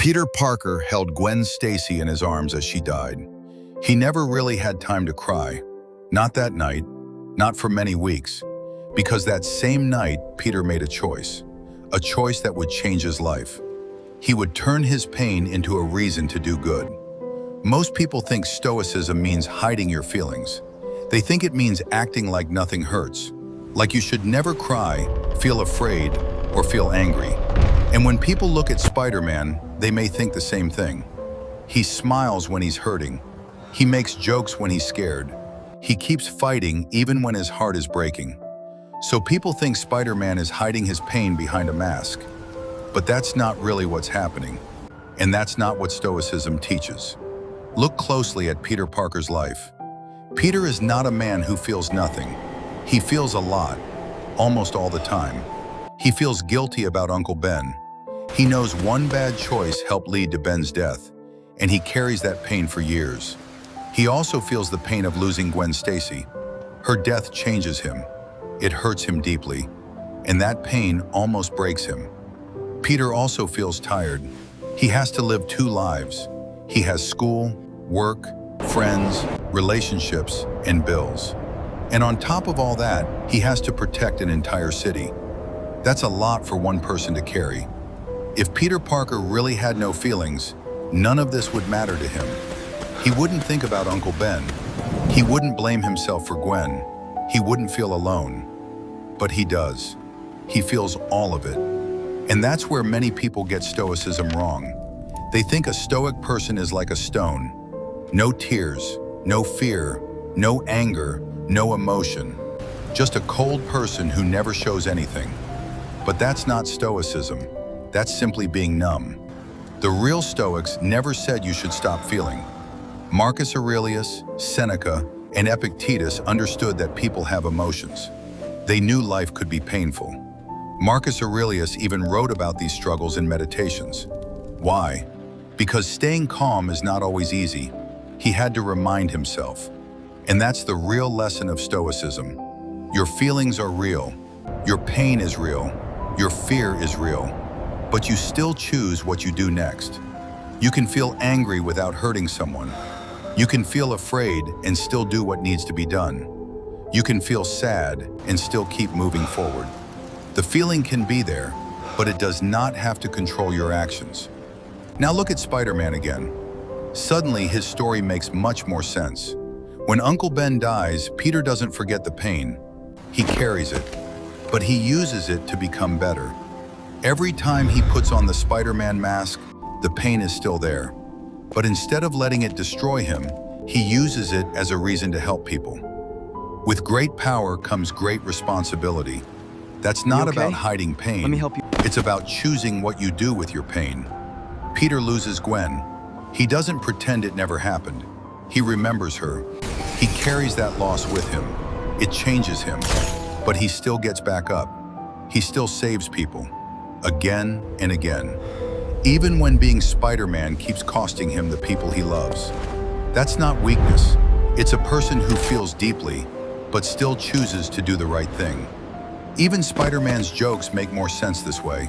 Peter Parker held Gwen Stacy in his arms as she died. He never really had time to cry. Not that night, not for many weeks, because that same night, Peter made a choice that would change his life. He would turn his pain into a reason to do good. Most people think Stoicism means hiding your feelings. They think it means acting like nothing hurts, like you should never cry, feel afraid, or feel angry. And when people look at Spider-Man, they may think the same thing. He smiles when he's hurting. He makes jokes when he's scared. He keeps fighting even when his heart is breaking. So people think Spider-Man is hiding his pain behind a mask. But that's not really what's happening. And that's not what Stoicism teaches. Look closely at Peter Parker's life. Peter is not a man who feels nothing. He feels a lot, almost all the time. He feels guilty about Uncle Ben. He knows one bad choice helped lead to Ben's death, and he carries that pain for years. He also feels the pain of losing Gwen Stacy. Her death changes him. It hurts him deeply, and that pain almost breaks him. Peter also feels tired. He has to live two lives. He has school, work, friends, relationships, and bills. And on top of all that, he has to protect an entire city. That's a lot for one person to carry. If Peter Parker really had no feelings, none of this would matter to him. He wouldn't think about Uncle Ben. He wouldn't blame himself for Gwen. He wouldn't feel alone. But he does. He feels all of it. And that's where many people get Stoicism wrong. They think a Stoic person is like a stone. No tears, no fear, no anger, no emotion. Just a cold person who never shows anything. But that's not Stoicism. That's simply being numb. The real Stoics never said you should stop feeling. Marcus Aurelius, Seneca, and Epictetus understood that people have emotions. They knew life could be painful. Marcus Aurelius even wrote about these struggles in Meditations. Why? Because staying calm is not always easy. He had to remind himself. And that's the real lesson of Stoicism. Your feelings are real. Your pain is real. Your fear is real. But you still choose what you do next. You can feel angry without hurting someone. You can feel afraid and still do what needs to be done. You can feel sad and still keep moving forward. The feeling can be there, but it does not have to control your actions. Now look at Spider-Man again. Suddenly, his story makes much more sense. When Uncle Ben dies, Peter doesn't forget the pain. He carries it, but he uses it to become better. Every time he puts on the Spider-Man mask, the pain is still there. But instead of letting it destroy him, he uses it as a reason to help people. With great power comes great responsibility. That's not about hiding pain. Let me help you. It's about choosing what you do with your pain. Peter loses Gwen. He doesn't pretend it never happened. He remembers her. He carries that loss with him. It changes him, but he still gets back up. He still saves people, again and again. Even when being Spider-Man keeps costing him the people he loves. That's not weakness. It's a person who feels deeply, but still chooses to do the right thing. Even Spider-Man's jokes make more sense this way.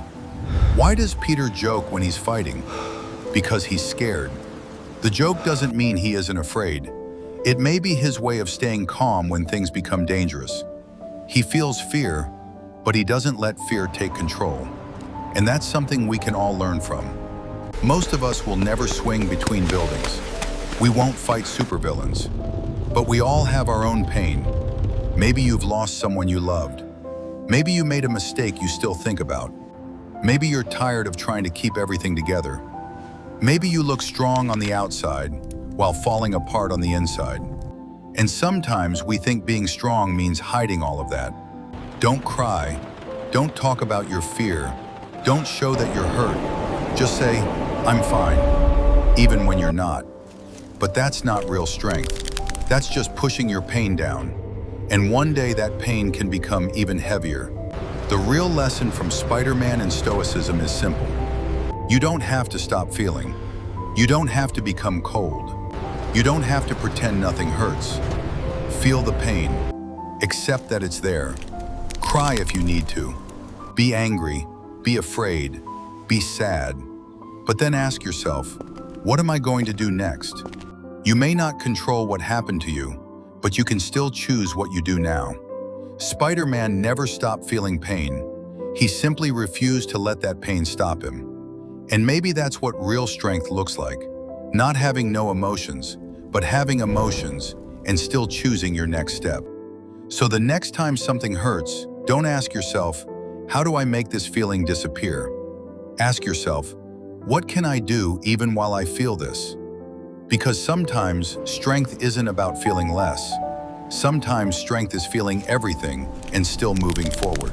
Why does Peter joke when he's fighting? Because he's scared. The joke doesn't mean he isn't afraid. It may be his way of staying calm when things become dangerous. He feels fear, but he doesn't let fear take control. And that's something we can all learn from. Most of us will never swing between buildings. We won't fight supervillains. But we all have our own pain. Maybe you've lost someone you loved. Maybe you made a mistake you still think about. Maybe you're tired of trying to keep everything together. Maybe you look strong on the outside while falling apart on the inside. And sometimes we think being strong means hiding all of that. Don't cry. Don't talk about your fear. Don't show that you're hurt. Just say, I'm fine, even when you're not. But that's not real strength. That's just pushing your pain down. And one day that pain can become even heavier. The real lesson from Spider-Man and Stoicism is simple. You don't have to stop feeling. You don't have to become cold. You don't have to pretend nothing hurts. Feel the pain. Accept that it's there. Cry if you need to. Be angry. Be afraid. Be sad. But then ask yourself, what am I going to do next? You may not control what happened to you, but you can still choose what you do now. Spider-Man never stopped feeling pain. He simply refused to let that pain stop him. And maybe that's what real strength looks like. Not having no emotions, but having emotions and still choosing your next step. So the next time something hurts, don't ask yourself, how do I make this feeling disappear? Ask yourself, what can I do even while I feel this? Because sometimes strength isn't about feeling less. Sometimes strength is feeling everything and still moving forward.